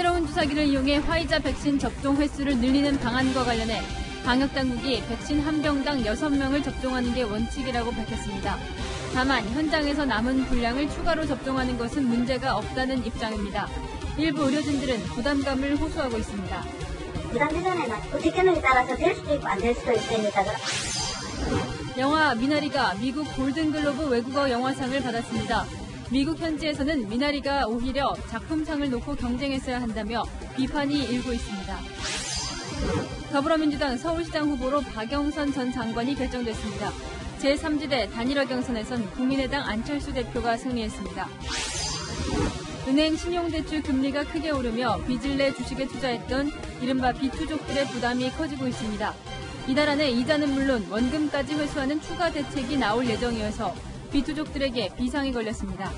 새로운 주사기를 이용해 화이자 백신 접종 횟수를 늘리는 방안과 관련해 방역당국이 백신 한 병당 6명을 접종하는 게 원칙이라고 밝혔습니다. 다만 현장에서 남은 분량을 추가로 접종하는 것은 문제가 없다는 입장입니다. 일부 의료진들은 부담감을 호소하고 있습니다. 영화 미나리가 미국 골든글로브 외국어 영화상을 받았습니다. 미국 현지에서는 미나리가 오히려 작품상을 놓고 경쟁했어야 한다며 비판이 일고 있습니다. 더불어민주당 서울시장 후보로 박영선 전 장관이 결정됐습니다. 제3지대 단일화 경선에선 국민의당 안철수 대표가 승리했습니다. 은행 신용대출 금리가 크게 오르며 빚을 내 주식에 투자했던 이른바 비투족들의 부담이 커지고 있습니다. 이달 안에 이자는 물론 원금까지 회수하는 추가 대책이 나올 예정이어서 비투족들에게 비상이 걸렸습니다.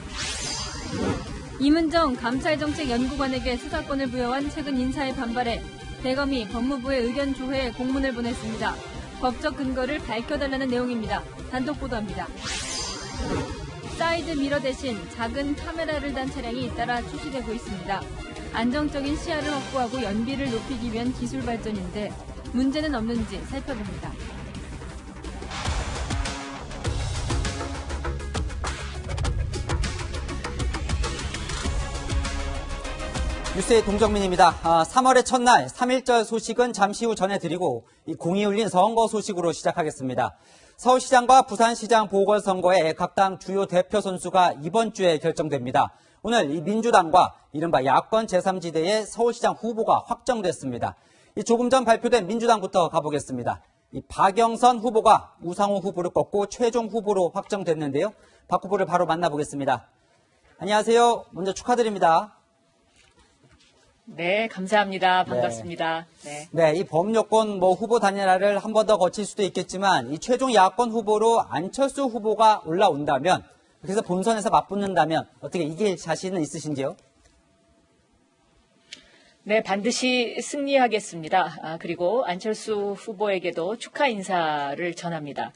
이문정 감찰정책연구관에게 수사권을 부여한 최근 인사에 반발해 대검이 법무부에 의견 조회에 공문을 보냈습니다. 법적 근거를 밝혀달라는 내용입니다. 단독 보도합니다. 사이드 미러 대신 작은 카메라를 단 차량이 잇따라 출시되고 있습니다. 안정적인 시야를 확보하고 연비를 높이기 위한 기술 발전인데 문제는 없는지 살펴봅니다. 뉴스의 동정민입니다. 3월의 첫날 3.1절 소식은 잠시 후 전해드리고 공이 울린 선거 소식으로 시작하겠습니다. 서울시장과 부산시장 보궐선거에 각 당 주요 대표 선수가 이번 주에 결정됩니다. 오늘 이 민주당과 이른바 야권 제3지대의 서울시장 후보가 확정됐습니다. 조금 전 발표된 민주당부터 가보겠습니다. 박영선 후보가 우상호 후보를 꺾고 최종 후보로 확정됐는데요. 박 후보를 바로 만나보겠습니다. 안녕하세요. 먼저 축하드립니다. 네, 감사합니다. 반갑습니다. 네, 이 범여권 후보 단일화를 한 번 더 거칠 수도 있겠지만 이 최종 야권 후보로 안철수 후보가 올라온다면 그래서 본선에서 맞붙는다면 어떻게 이길 자신은 있으신지요? 네, 반드시 승리하겠습니다. 그리고 안철수 후보에게도 축하 인사를 전합니다.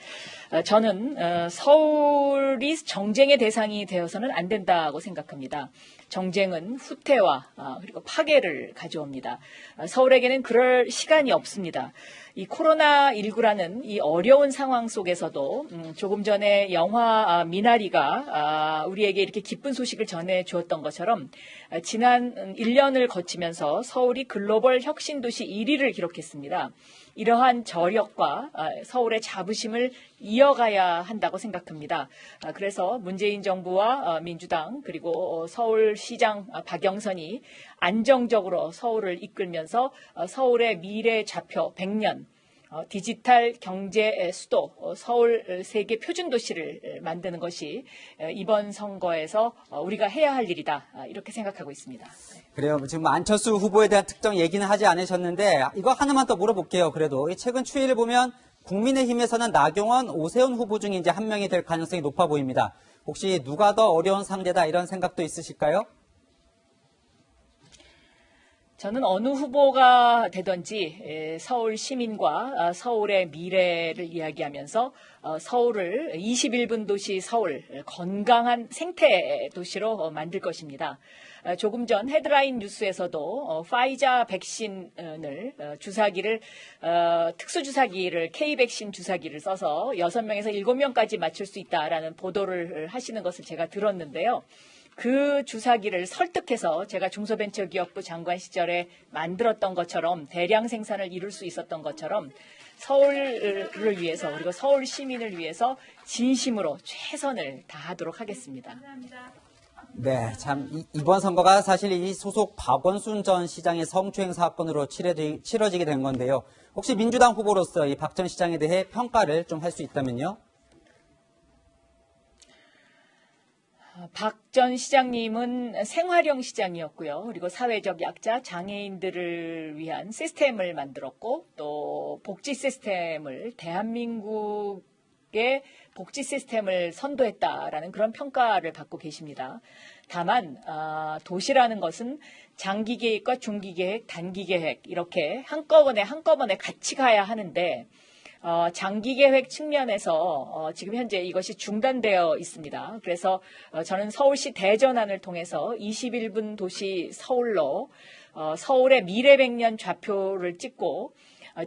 저는 서울이 정쟁의 대상이 되어서는 안 된다고 생각합니다. 정쟁은 후퇴와 그리고 파괴를 가져옵니다. 서울에게는 그럴 시간이 없습니다. 이 코로나19라는 이 어려운 상황 속에서도 조금 전에 영화 미나리가 우리에게 이렇게 기쁜 소식을 전해주었던 것처럼 지난 1년을 거치면서 서울이 글로벌 혁신도시 1위를 기록했습니다. 이러한 저력과 서울의 자부심을 이어가야 한다고 생각합니다. 그래서 문재인 정부와 민주당 그리고 서울시장 박영선이 안정적으로 서울을 이끌면서 서울의 미래 좌표 100년 디지털 경제 수도 서울 세계 표준 도시를 만드는 것이 이번 선거에서 우리가 해야 할 일이다 이렇게 생각하고 있습니다. 그래요. 지금 안철수 후보에 대한 특정 얘기는 하지 않으셨는데 이거 하나만 더 물어볼게요. 그래도 최근 추이를 보면 국민의힘에서는 나경원, 오세훈 후보 중에 이제 한 명이 될 가능성이 높아 보입니다. 혹시 누가 더 어려운 상대다 이런 생각도 있으실까요? 저는 어느 후보가 되든지 서울 시민과 서울의 미래를 이야기하면서 서울을 21분 도시 서울 건강한 생태 도시로 만들 것입니다. 조금 전 헤드라인 뉴스에서도 파이자 백신을 주사기를 특수 주사기를 K-백신 주사기를 써서 6명에서 7명까지 맞출 수 있다라는 보도를 하시는 것을 제가 들었는데요. 그 주사기를 설득해서 제가 중소벤처기업부 장관 시절에 만들었던 것처럼 대량 생산을 이룰 수 있었던 것처럼 서울을 위해서 그리고 서울 시민을 위해서 진심으로 최선을 다하도록 하겠습니다. 감사합니다. 네, 참 이번 선거가 사실 이 소속 박원순 전 시장의 성추행 사건으로 치러지게 된 건데요. 혹시 민주당 후보로서 이 박 전 시장에 대해 평가를 좀 할 수 있다면요? 박 전 시장님은 생활형 시장이었고요. 그리고 사회적 약자, 장애인들을 위한 시스템을 만들었고 또 복지 시스템을 대한민국의 복지 시스템을 선도했다라는 그런 평가를 받고 계십니다. 다만 도시라는 것은 장기 계획과 중기 계획, 단기 계획 이렇게 한꺼번에 같이 가야 하는데 장기 계획 측면에서 지금 현재 이것이 중단되어 있습니다. 그래서 저는 서울시 대전안을 통해서 21분 도시 서울로 서울의 미래 100년 좌표를 찍고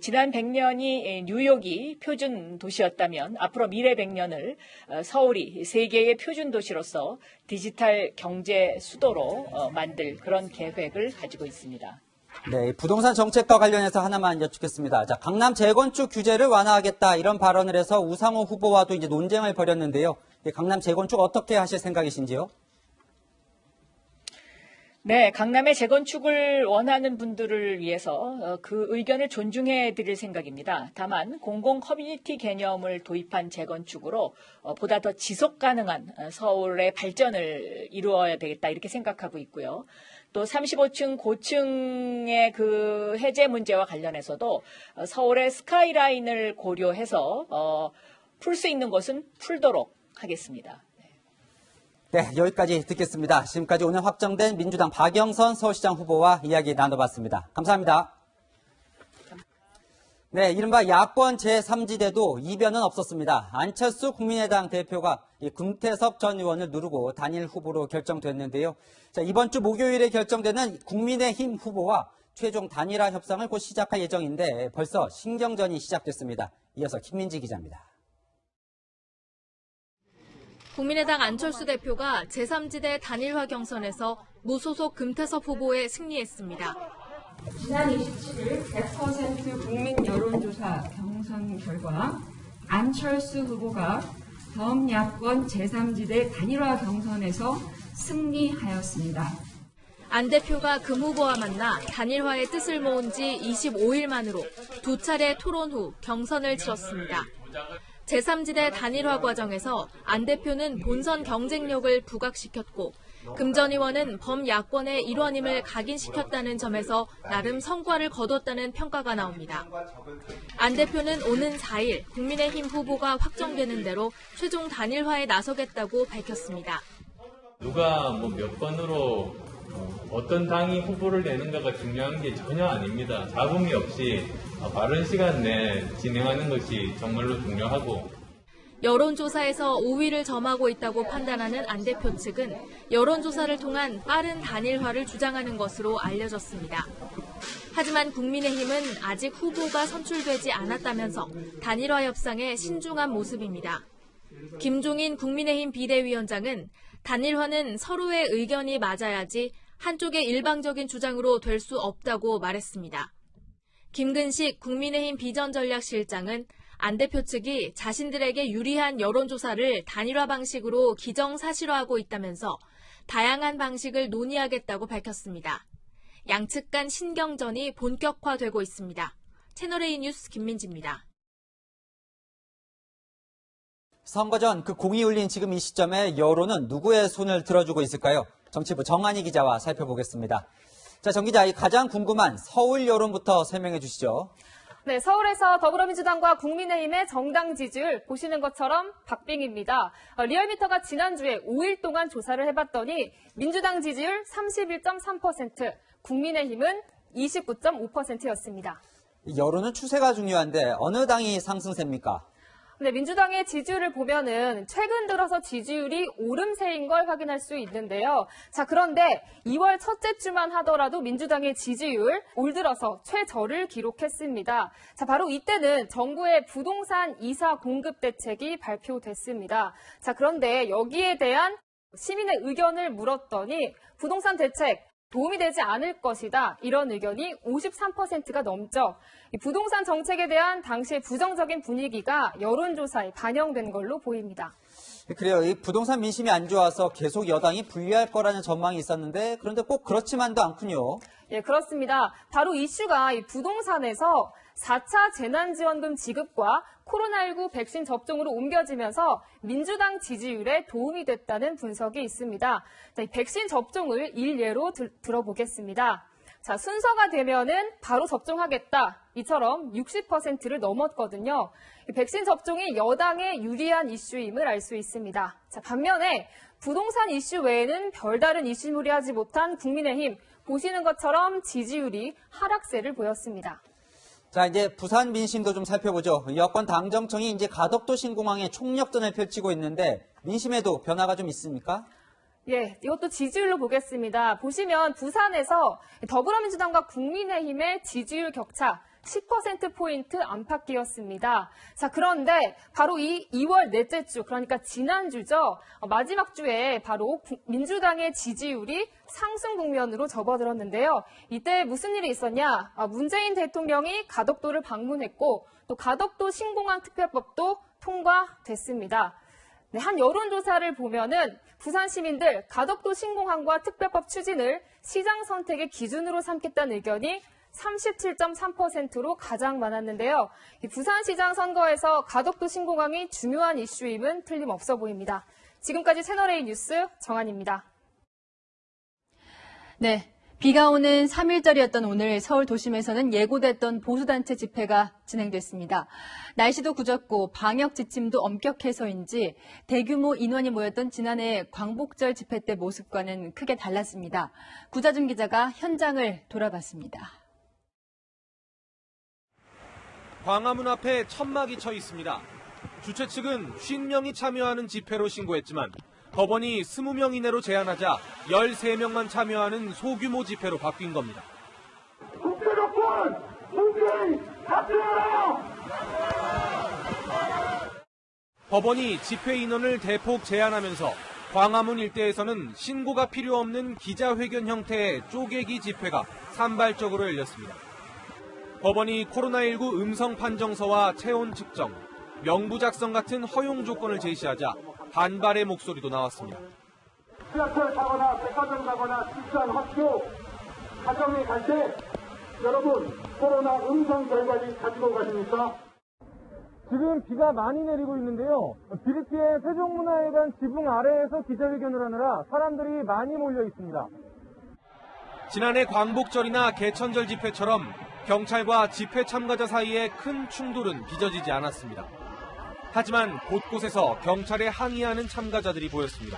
지난 100년이 뉴욕이 표준 도시였다면 앞으로 미래 100년을 서울이 세계의 표준 도시로서 디지털 경제 수도로 만들 그런 계획을 가지고 있습니다. 네, 부동산 정책과 관련해서 하나만 여쭙겠습니다. 자, 강남 재건축 규제를 완화하겠다 이런 발언을 해서 우상호 후보와도 이제 논쟁을 벌였는데요. 강남 재건축 어떻게 하실 생각이신지요? 네, 강남의 재건축을 원하는 분들을 위해서 그 의견을 존중해 드릴 생각입니다. 다만 공공 커뮤니티 개념을 도입한 재건축으로 보다 더 지속 가능한 서울의 발전을 이루어야 되겠다 이렇게 생각하고 있고요. 또 35층 고층의 그 해제 문제와 관련해서도 서울의 스카이라인을 고려해서 풀 수 있는 것은 풀도록 하겠습니다. 네, 여기까지 듣겠습니다. 지금까지 오늘 확정된 민주당 박영선 서울시장 후보와 이야기 나눠봤습니다. 감사합니다. 네, 이른바 야권 제3지대도 이변은 없었습니다. 안철수 국민의당 대표가 금태섭 전 의원을 누르고 단일 후보로 결정됐는데요. 자, 이번 주 목요일에 결정되는 국민의힘 후보와 최종 단일화 협상을 곧 시작할 예정인데 벌써 신경전이 시작됐습니다. 이어서 김민지 기자입니다. 국민의당 안철수 대표가 제3지대 단일화 경선에서 무소속 금태섭 후보에 승리했습니다. 지난 27일 100% 국민 여론조사 경선 결과 안철수 후보가 범야권 제3지대 단일화 경선에서 승리하였습니다. 안 대표가 금 후보와 만나 단일화의 뜻을 모은 지 25일 만으로 두 차례 토론 후 경선을 치렀습니다. 제3지대 단일화 과정에서 안 대표는 본선 경쟁력을 부각시켰고 금 전 의원은 범야권의 일원임을 각인시켰다는 점에서 나름 성과를 거뒀다는 평가가 나옵니다. 안 대표는 오는 4일 국민의힘 후보가 확정되는 대로 최종 단일화에 나서겠다고 밝혔습니다. 누가 몇 번으로 어떤 당이 후보를 내는가가 중요한 게 전혀 아닙니다. 잡음이 없이 바른 시간 내에 진행하는 것이 정말로 중요하고 여론조사에서 우위를 점하고 있다고 판단하는 안 대표 측은 여론조사를 통한 빠른 단일화를 주장하는 것으로 알려졌습니다. 하지만 국민의힘은 아직 후보가 선출되지 않았다면서 단일화 협상에 신중한 모습입니다. 김종인 국민의힘 비대위원장은 단일화는 서로의 의견이 맞아야지 한쪽의 일방적인 주장으로 될 수 없다고 말했습니다. 김근식 국민의힘 비전전략실장은 안 대표 측이 자신들에게 유리한 여론조사를 단일화 방식으로 기정사실화하고 있다면서 다양한 방식을 논의하겠다고 밝혔습니다. 양측 간 신경전이 본격화되고 있습니다. 채널A 뉴스 김민지입니다. 선거 전 그 공이 울린 지금 이 시점에 여론은 누구의 손을 들어주고 있을까요? 정치부 정한희 기자와 살펴보겠습니다. 자, 정 기자, 가장 궁금한 서울 여론부터 설명해 주시죠. 네, 서울에서 더불어민주당과 국민의힘의 정당 지지율 보시는 것처럼 박빙입니다. 리얼미터가 지난주에 5일 동안 조사를 해봤더니 민주당 지지율 31.3%, 국민의힘은 29.5%였습니다. 여론은 추세가 중요한데 어느 당이 상승세입니까? 네, 민주당의 지지율을 보면은 최근 들어서 지지율이 오름세인 걸 확인할 수 있는데요. 자, 그런데 2월 첫째 주만 하더라도 민주당의 지지율 올 들어서 최저를 기록했습니다. 자, 바로 이때는 정부의 부동산 이사 공급 대책이 발표됐습니다. 자, 그런데 여기에 대한 시민의 의견을 물었더니 부동산 대책 도움이 되지 않을 것이다. 이런 의견이 53%가 넘죠. 이 부동산 정책에 대한 당시의 부정적인 분위기가 여론조사에 반영된 걸로 보입니다. 그래요. 이 부동산 민심이 안 좋아서 계속 여당이 불리할 거라는 전망이 있었는데 그런데 꼭 그렇지만도 않군요. 예, 그렇습니다. 바로 이슈가 이 부동산에서 4차 재난지원금 지급과 코로나19 백신 접종으로 옮겨지면서 민주당 지지율에 도움이 됐다는 분석이 있습니다. 자, 이 백신 접종을 일례로 들어보겠습니다. 자, 순서가 되면은 바로 접종하겠다. 이처럼 60%를 넘었거든요. 이 백신 접종이 여당에 유리한 이슈임을 알 수 있습니다. 자, 반면에 부동산 이슈 외에는 별다른 이슈물이 하지 못한 국민의힘, 보시는 것처럼 지지율이 하락세를 보였습니다. 자, 이제 부산 민심도 좀 살펴보죠. 여권 당정청이 이제 가덕도 신공항에 총력전을 펼치고 있는데 민심에도 변화가 좀 있습니까? 예, 이것도 지지율로 보겠습니다. 보시면 부산에서 더불어민주당과 국민의힘의 지지율 격차 10%포인트 안팎이었습니다. 자, 그런데 바로 이 2월 넷째 주, 그러니까 지난주죠. 마지막 주에 바로 민주당의 지지율이 상승 국면으로 접어들었는데요. 이때 무슨 일이 있었냐? 문재인 대통령이 가덕도를 방문했고 또 가덕도 신공항 특별법도 통과됐습니다. 네, 한 여론조사를 보면은 부산 시민들 가덕도 신공항과 특별법 추진을 시장 선택의 기준으로 삼겠다는 의견이 37.3%로 가장 많았는데요. 이 부산시장 선거에서 가덕도 신공항이 중요한 이슈임은 틀림없어 보입니다. 지금까지 채널A 뉴스 정한입니다. 네. 비가 오는 3일절이었던 오늘 서울 도심에서는 예고됐던 보수단체 집회가 진행됐습니다. 날씨도 구졌고 방역 지침도 엄격해서인지 대규모 인원이 모였던 지난해 광복절 집회 때 모습과는 크게 달랐습니다. 구자준 기자가 현장을 돌아봤습니다. 광화문 앞에 천막이 쳐 있습니다. 주최 측은 50명이 참여하는 집회로 신고했지만 법원이 20명 이내로 제한하자 13명만 참여하는 소규모 집회로 바뀐 겁니다. 국회의원 문재인 사퇴하라! 법원이 집회 인원을 대폭 제한하면서 광화문 일대에서는 신고가 필요 없는 기자회견 형태의 쪼개기 집회가 산발적으로 열렸습니다. 법원이 코로나19 음성 판정서와 체온 측정, 명부 작성 같은 허용 조건을 제시하자 반발의 목소리도 나왔습니다. 지하철 타거나 백화점 가거나 출산, 학교, 가정에 갈 때 여러분 코로나 음성 결과지 가지고 가십니까? 지금 비가 많이 내리고 있는데요. 비를 피해 세종문화회관 지붕 아래에서 기자회견을 하느라 사람들이 많이 몰려 있습니다. 지난해 광복절이나 개천절 집회처럼 경찰과 집회 참가자 사이에 큰 충돌은 빚어지지 않았습니다. 하지만 곳곳에서 경찰에 항의하는 참가자들이 보였습니다.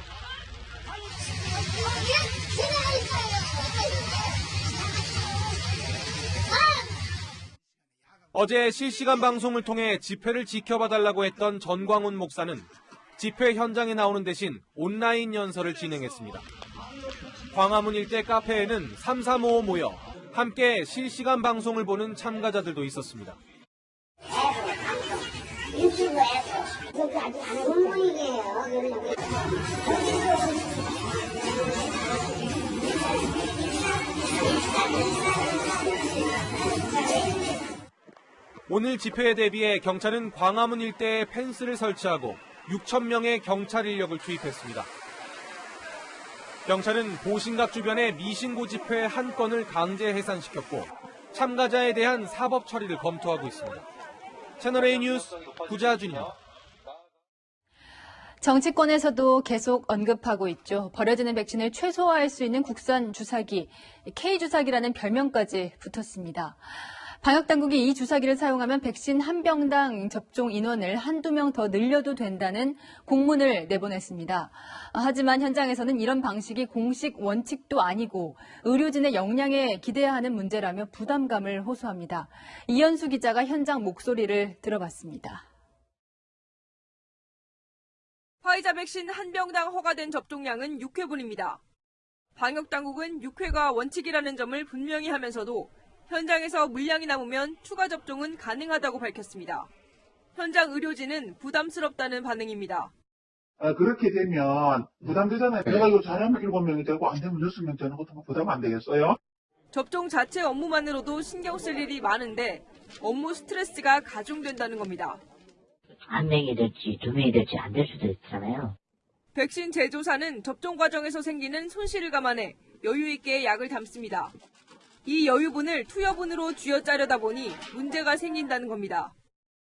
어제 실시간 방송을 통해 집회를 지켜봐달라고 했던 전광훈 목사는 집회 현장에 나오는 대신 온라인 연설을 진행했습니다. 광화문 일대 카페에는 335 모여 함께 실시간 방송을 보는 참가자들도 있었습니다. 유튜브에서 그렇게 아직 안 해본 모양이에요. 오늘 집회에 대비해 경찰은 광화문 일대에 펜스를 설치하고 6,000명의 경찰 인력을 투입했습니다. 경찰은 보신각 주변의 미신고 집회 한 건을 강제 해산시켰고 참가자에 대한 사법 처리를 검토하고 있습니다. 채널A 뉴스 구자준입니다. 정치권에서도 계속 언급하고 있죠. 버려지는 백신을 최소화할 수 있는 국산 주사기, K주사기라는 별명까지 붙었습니다. 방역당국이 이 주사기를 사용하면 백신 한 병당 접종 인원을 한두 명 더 늘려도 된다는 공문을 내보냈습니다. 하지만 현장에서는 이런 방식이 공식 원칙도 아니고 의료진의 역량에 기대야 하는 문제라며 부담감을 호소합니다. 이현수 기자가 현장 목소리를 들어봤습니다. 화이자 백신 한 병당 허가된 접종량은 6회분입니다. 방역당국은 6회가 원칙이라는 점을 분명히 하면서도 현장에서 물량이 남으면 추가 접종은 가능하다고 밝혔습니다. 현장 의료진은 부담스럽다는 반응입니다. 그렇게 되면 부담되잖아요. 내가 이거 잘하면 7명이 되고 안 되면 6명 되는 것도 부담 안 되겠어요? 접종 자체 업무만으로도 신경 쓸 일이 많은데 업무 스트레스가 가중된다는 겁니다. 한 명이 될지 2명이 될지 안 될 수도 있잖아요. 백신 제조사는 접종 과정에서 생기는 손실을 감안해 여유 있게 약을 담습니다. 이 여유분을 투여분으로 쥐어짜려다 보니 문제가 생긴다는 겁니다.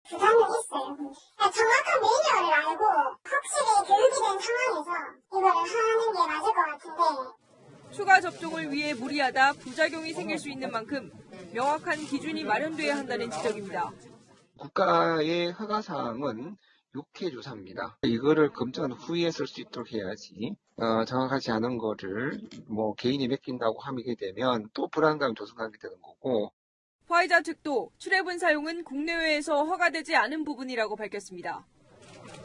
부담은 있어요. 정확한 매뉴얼을 알고 확실히 교육이 된 상황에서 이거를 하는 게 맞을 것 같은데. 추가 접종을 위해 무리하다 부작용이 생길 수 있는 만큼 명확한 기준이 마련돼야 한다는 지적입니다. 국가의 허가사항은 6회 주사입니다. 이거를 검증한 후에 쓸 수 있도록 해야지 정확하지 않은 거를 개인이 맡긴다고 하게 되면 또 불안감이 조성하게 되는 거고. 화이자 측도 출해분 사용은 국내외에서 허가되지 않은 부분이라고 밝혔습니다.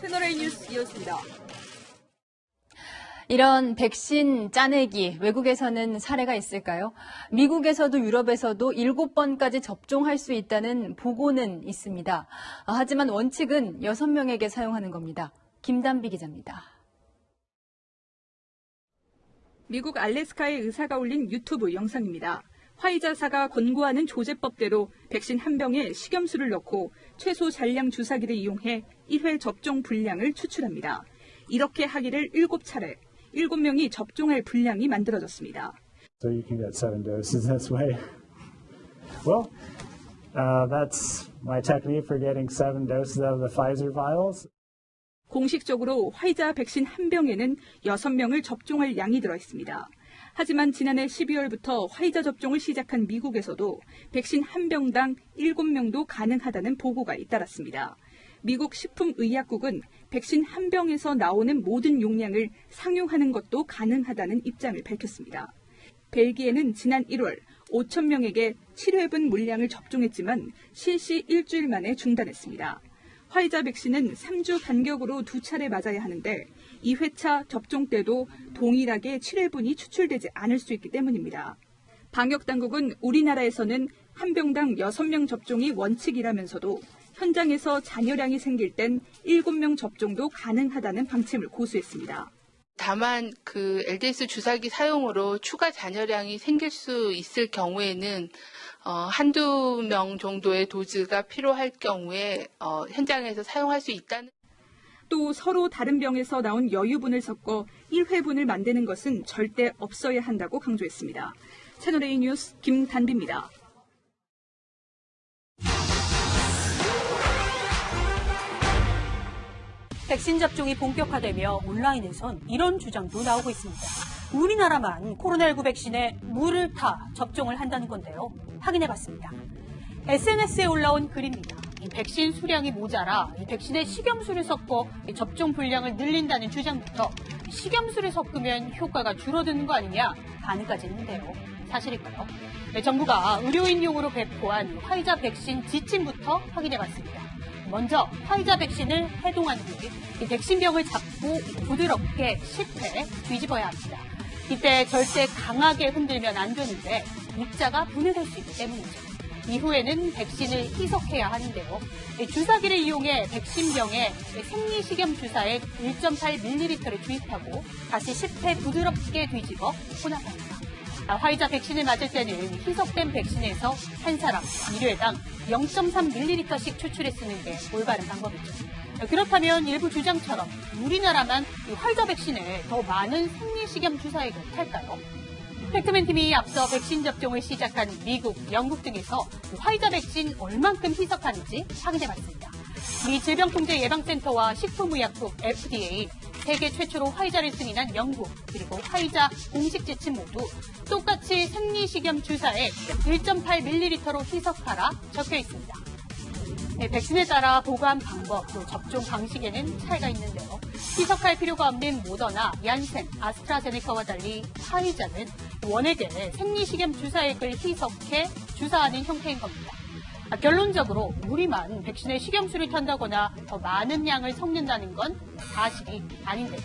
채널A 뉴스 이었습니다. 이런 백신 짜내기, 외국에서는 사례가 있을까요? 미국에서도 유럽에서도 7번까지 접종할 수 있다는 보고는 있습니다. 하지만 원칙은 6명에게 사용하는 겁니다. 김단비 기자입니다. 미국 알래스카의 의사가 올린 유튜브 영상입니다. 화이자사가 권고하는 조제법대로 백신 한 병에 식염수를 넣고 최소 잔량 주사기를 이용해 1회 접종 분량을 추출합니다. 이렇게 하기를 7차례, 7명이 접종할 분량이 만들어졌습니다. So you can get 7 doses this way. Well, that's my technique for getting 7 doses out of the Pfizer vials. 공식적으로 화이자 백신 한 병에는 6명을 접종할 양이 들어있습니다. 하지만 지난해 12월부터 화이자 접종을 시작한 미국에서도 백신 한 병당 7명도 가능하다는 보고가 잇따랐습니다. 미국 식품의약국은 백신 한 병에서 나오는 모든 용량을 상용하는 것도 가능하다는 입장을 밝혔습니다. 벨기에는 지난 1월 5,000명에게 7회분 물량을 접종했지만 실시 일주일 만에 중단했습니다. 화이자 백신은 3주 간격으로 2차례 맞아야 하는데 2회차 접종 때도 동일하게 7회분이 추출되지 않을 수 있기 때문입니다. 방역당국은 우리나라에서는 한 병당 6명 접종이 원칙이라면서도 현장에서 잔여량이 생길 땐 7명 접종도 가능하다는 방침을 고수했습니다. 다만 그 LDS 주사기 사용으로 추가 잔여량이 생길 수 있을 경우에는 한두 명 정도의 도즈가 필요할 경우에 현장에서 사용할 수 있다는. 또 서로 다른 병에서 나온 여유분을 섞어 1회분을 만드는 것은 절대 없어야 한다고 강조했습니다. 채널A 뉴스 김단비입니다. 백신 접종이 본격화되며 온라인에선 이런 주장도 나오고 있습니다. 우리나라만 코로나19 백신에 물을 타 접종을 한다는 건데요. 확인해봤습니다. SNS에 올라온 글입니다. 이 백신 수량이 모자라 이 백신에 식염수를 섞어 접종 분량을 늘린다는 주장부터 식염수를 섞으면 효과가 줄어드는 거 아니냐 반응까지 했는데요. 사실일까요? 정부가 의료인용으로 배포한 화이자 백신 지침부터 확인해봤습니다. 먼저 화이자 백신을 해동한 뒤 백신병을 잡고 부드럽게 10회 뒤집어야 합니다. 이때 절대 강하게 흔들면 안 되는데 입자가 분해될 수 있기 때문이죠. 이후에는 백신을 희석해야 하는데요. 주사기를 이용해 백신병에 생리식염 주사액 1.8ml를 주입하고 다시 10회 부드럽게 뒤집어 혼합합니다. 화이자 백신을 맞을 때는 희석된 백신에서 한 사람 1회당 0.3ml씩 추출해 쓰는 게 올바른 방법이죠. 그렇다면 일부 주장처럼 우리나라만 화이자 백신에 더 많은 생리식염 주사액을 탈까요? 팩트맨팀이 앞서 백신 접종을 시작한 미국, 영국 등에서 화이자 백신 얼만큼 희석하는지 확인해봤습니다. 미 질병통제예방센터와 식품의약국 FDA, 세계 최초로 화이자를 승인한 영국, 그리고 화이자 공식 지침 모두 똑같이 생리식염 주사액 1.8ml로 희석하라 적혀 있습니다. 백신에 따라 보관 방법, 또 접종 방식에는 차이가 있는데요. 희석할 필요가 없는 모더나, 얀센, 아스트라제네카와 달리 화이자는 원액에 생리식염 주사액을 희석해 주사하는 형태인 겁니다. 결론적으로 우리만 백신에 식염수를 탄다거나 더 많은 양을 섞는다는 건 사실이 아닌데요.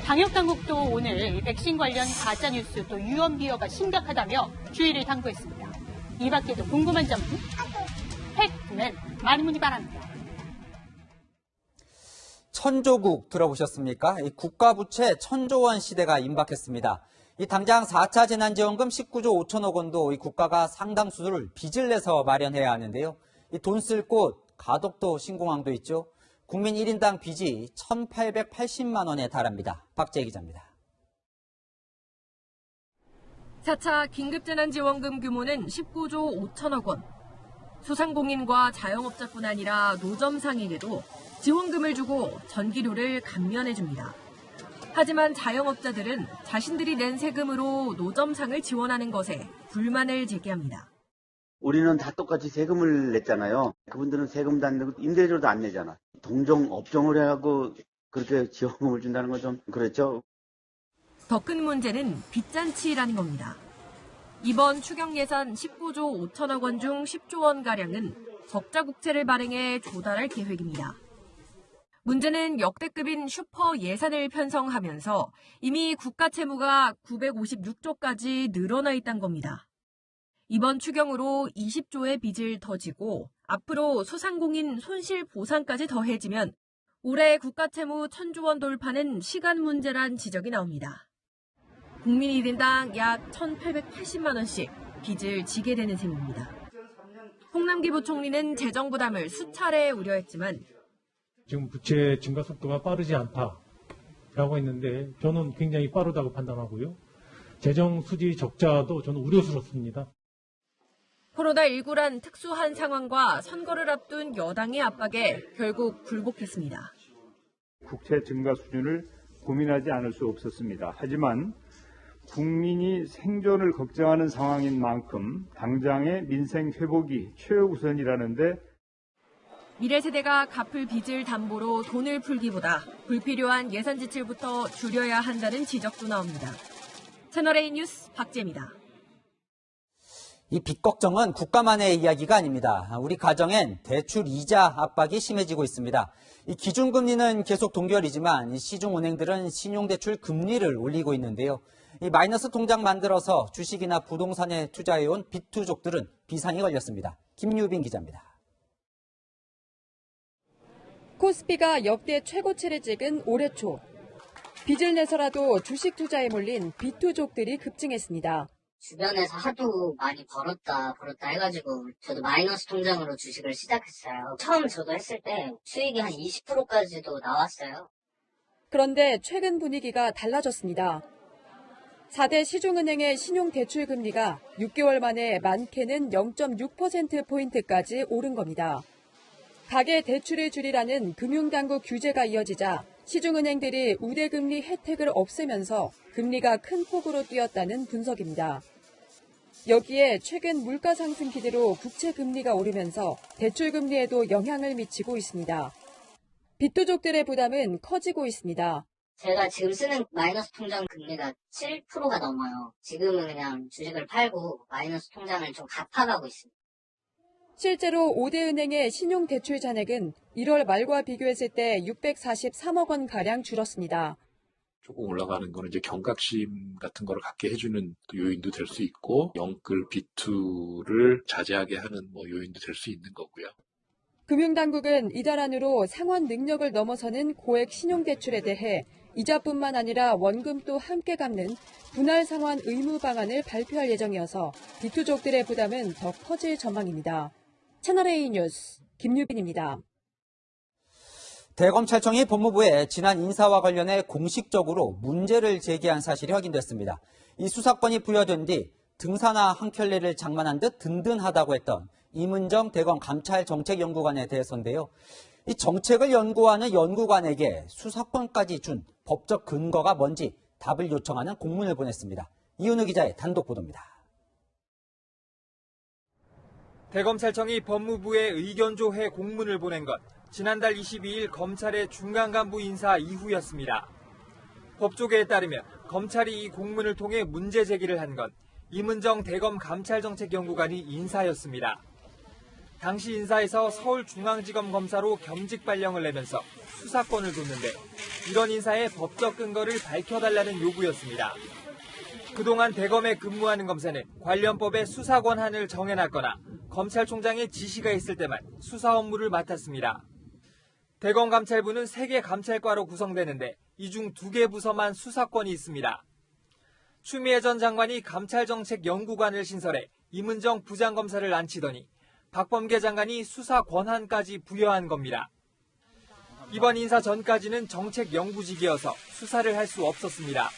방역당국도 오늘 백신 관련 가짜뉴스 또 유언비어가 심각하다며 주의를 당부했습니다. 이 밖에도 궁금한 점은 팩트맨 많은 문의 바랍니다. 천조국 들어보셨습니까? 이 국가부채 1,000조 원 시대가 임박했습니다. 이 당장 4차 재난지원금 19조 5천억 원도 이 국가가 상당수를 빚을 내서 마련해야 하는데요. 이 돈 쓸 곳, 가덕도 신공항도 있죠. 국민 1인당 빚이 1,880만 원에 달합니다. 박재 기자입니다. 4차 긴급재난지원금 규모는 19조 5천억 원. 소상공인과 자영업자뿐 아니라 노점상인에도 지원금을 주고 전기료를 감면해줍니다. 하지만 자영업자들은 자신들이 낸 세금으로 노점상을 지원하는 것에 불만을 제기합니다. 우리는 다 똑같이 세금을 냈잖아요. 그분들은 세금도 안 내고 임대료도 안 내잖아. 동종 업종을 하고 그렇게 지원금을 준다는 건 좀 그렇죠. 더 큰 문제는 빚잔치라는 겁니다. 이번 추경 예산 19조 5천억 원 중 10조 원가량은 적자 국채를 발행해 조달할 계획입니다. 문제는 역대급인 슈퍼 예산을 편성하면서 이미 국가 채무가 956조까지 늘어나 있다는 겁니다. 이번 추경으로 20조의 빚을 더 지고 앞으로 소상공인 손실 보상까지 더해지면 올해 국가 채무 1,000조 원 돌파는 시간 문제란 지적이 나옵니다. 국민이 1인당 약 1,880만 원씩 빚을 지게 되는 셈입니다. 홍남기 부총리는 재정 부담을 수차례 우려했지만 지금 부채 증가 속도가 빠르지 않다라고 했는데 저는 굉장히 빠르다고 판단하고요. 재정 수지 적자도 저는 우려스럽습니다. 코로나19란 특수한 상황과 선거를 앞둔 여당의 압박에 결국 굴복했습니다. 국채 증가 수준을 고민하지 않을 수 없었습니다. 하지만 국민이 생존을 걱정하는 상황인 만큼 당장의 민생 회복이 최우선이라는데 미래 세대가 갚을 빚을 담보로 돈을 풀기보다 불필요한 예산 지출부터 줄여야 한다는 지적도 나옵니다. 채널A 뉴스 박재입니다. 이 빚 걱정은 국가만의 이야기가 아닙니다. 우리 가정엔 대출 이자 압박이 심해지고 있습니다. 이 기준금리는 계속 동결이지만 시중은행들은 신용대출 금리를 올리고 있는데요. 이 마이너스 통장 만들어서 주식이나 부동산에 투자해온 빚투족들은 비상이 걸렸습니다. 김유빈 기자입니다. 코스피가 역대 최고치를 찍은 올해 초. 빚을 내서라도 주식 투자에 몰린 빚투족들이 급증했습니다. 주변에서 하도 많이 벌었다 해가지고 저도 마이너스 통장으로 주식을 시작했어요. 처음 저도 했을 때 수익이 한 20%까지도 나왔어요. 그런데 최근 분위기가 달라졌습니다. 4대 시중은행의 신용대출금리가 6개월 만에 많게는 0.6%포인트까지 오른 겁니다. 가계 대출을 줄이라는 금융당국 규제가 이어지자 시중은행들이 우대금리 혜택을 없애면서 금리가 큰 폭으로 뛰었다는 분석입니다. 여기에 최근 물가 상승 기대로 국채 금리가 오르면서 대출 금리에도 영향을 미치고 있습니다. 빚투족들의 부담은 커지고 있습니다. 제가 지금 쓰는 마이너스 통장 금리가 7%가 넘어요. 지금은 그냥 주식을 팔고 마이너스 통장을 좀 갚아가고 있습니다. 실제로 5대 은행의 신용대출 잔액은 1월 말과 비교했을 때 643억 원가량 줄었습니다. 조금 올라가는 거는 이제 경각심 같은 거를 갖게 해주는 요인도 될 수 있고 영끌 비투를 자제하게 하는 요인도 될 수 있는 거고요. 금융당국은 이달 안으로 상환 능력을 넘어서는 고액 신용대출에 대해 이자뿐만 아니라 원금도 함께 갚는 분할 상환 의무 방안을 발표할 예정이어서 빚투족들의 부담은 더 커질 전망입니다. 채널A 뉴스 김유빈입니다. 대검찰청이 법무부에 지난 인사와 관련해 공식적으로 문제를 제기한 사실이 확인됐습니다. 이 수사권이 부여된 뒤 등산화 한 켤레를 장만한 듯 든든하다고 했던 임은정 대검 감찰정책연구관에 대해서인데요. 이 정책을 연구하는 연구관에게 수사권까지 준 법적 근거가 뭔지 답을 요청하는 공문을 보냈습니다. 이은우 기자의 단독 보도입니다. 대검찰청이 법무부에 의견조회 공문을 보낸 건 지난달 22일 검찰의 중간 간부 인사 이후였습니다. 법조계에 따르면 검찰이 이 공문을 통해 문제 제기를 한 건 임은정 대검 감찰정책연구관이 인사였습니다. 당시 인사에서 서울중앙지검 검사로 겸직 발령을 내면서 수사권을 뒀는데 이런 인사의 법적 근거를 밝혀달라는 요구였습니다. 그동안 대검에 근무하는 검사는 관련법의 수사 권한을 정해놨거나 검찰총장의 지시가 있을 때만 수사 업무를 맡았습니다. 대검감찰부는 3개 감찰과로 구성되는데 이 중 2개 부서만 수사권이 있습니다. 추미애 전 장관이 감찰정책연구관을 신설해 임은정 부장검사를 앉히더니 박범계 장관이 수사 권한까지 부여한 겁니다. 이번 인사 전까지는 정책연구직이어서 수사를 할 수 없었습니다.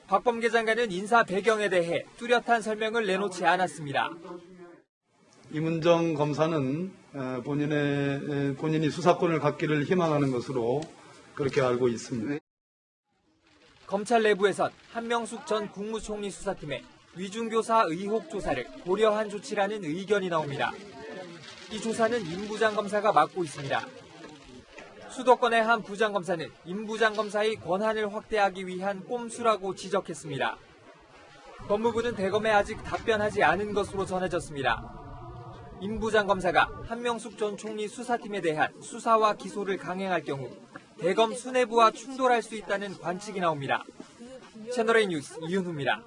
박범계 장관은 인사 배경에 대해 뚜렷한 설명을 내놓지 않았습니다. 임은정 검사는 본인이 수사권을 갖기를 희망하는 것으로 그렇게 알고 있습니다. 검찰 내부에선 한명숙 전 국무총리 수사팀의 위중교사 의혹 조사를 고려한 조치라는 의견이 나옵니다. 이 조사는 임 부장검사가 맡고 있습니다. 수도권의 한 부장검사는 임 부장검사의 권한을 확대하기 위한 꼼수라고 지적했습니다. 법무부는 대검에 아직 답변하지 않은 것으로 전해졌습니다. 임 부장검사가 한명숙 전 총리 수사팀에 대한 수사와 기소를 강행할 경우 대검 수뇌부와 충돌할 수 있다는 관측이 나옵니다. 채널A 뉴스 이윤우입니다.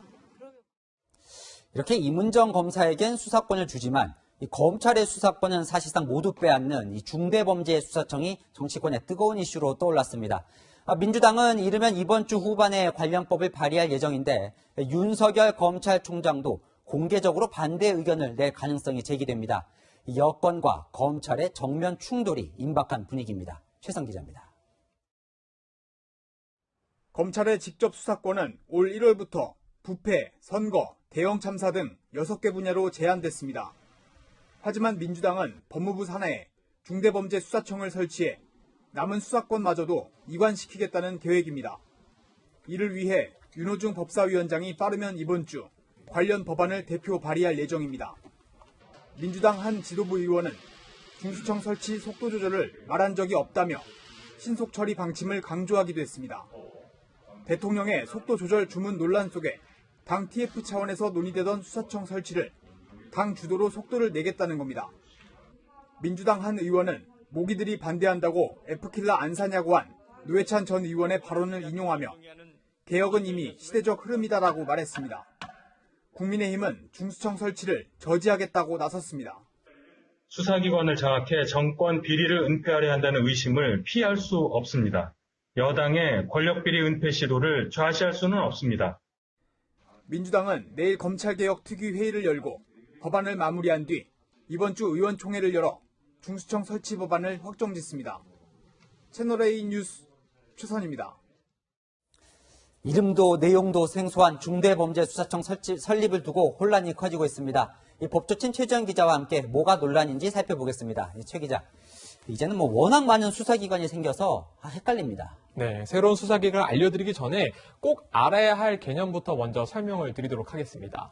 이렇게 임은정 검사에겐 수사권을 주지만 이 검찰의 수사권은 사실상 모두 빼앗는 이 중대범죄수사청이 정치권의 뜨거운 이슈로 떠올랐습니다. 민주당은 이르면 이번 주 후반에 관련법을 발의할 예정인데 윤석열 검찰총장도 공개적으로 반대 의견을 낼 가능성이 제기됩니다. 여권과 검찰의 정면 충돌이 임박한 분위기입니다. 최성 기자입니다. 검찰의 직접 수사권은 올 1월부터 부패, 선거, 대형 참사 등 6개 분야로 제한됐습니다. 하지만 민주당은 법무부 산하에 중대범죄수사청을 설치해 남은 수사권마저도 이관시키겠다는 계획입니다. 이를 위해 윤호중 법사위원장이 빠르면 이번 주 관련 법안을 대표 발의할 예정입니다. 민주당 한 지도부 의원은 중수청 설치 속도 조절을 말한 적이 없다며 신속 처리 방침을 강조하기도 했습니다. 대통령의 속도 조절 주문 논란 속에 당 TF 차원에서 논의되던 수사청 설치를 당 주도로 속도를 내겠다는 겁니다. 민주당 한 의원은 모기들이 반대한다고 F킬러 안 사냐고 한 노회찬 전 의원의 발언을 인용하며 개혁은 이미 시대적 흐름이다라고 말했습니다. 국민의힘은 중수청 설치를 저지하겠다고 나섰습니다. 수사기관을 장악해 정권 비리를 은폐하려 한다는 의심을 피할 수 없습니다. 여당의 권력비리 은폐 시도를 좌시할 수는 없습니다. 민주당은 내일 검찰개혁 특위회의를 열고 법안을 마무리한 뒤 이번 주 의원총회를 열어 중수청 설치 법안을 확정짓습니다. 채널A 뉴스 최선입니다. 이름도 내용도 생소한 중대범죄수사청 설립을 두고 혼란이 커지고 있습니다. 이 법조친 최주영 기자와 함께 뭐가 논란인지 살펴보겠습니다. 최 기자, 이제는 워낙 많은 수사기관이 생겨서 헷갈립니다. 네, 새로운 수사기관을 알려드리기 전에 꼭 알아야 할 개념부터 먼저 설명을 드리도록 하겠습니다.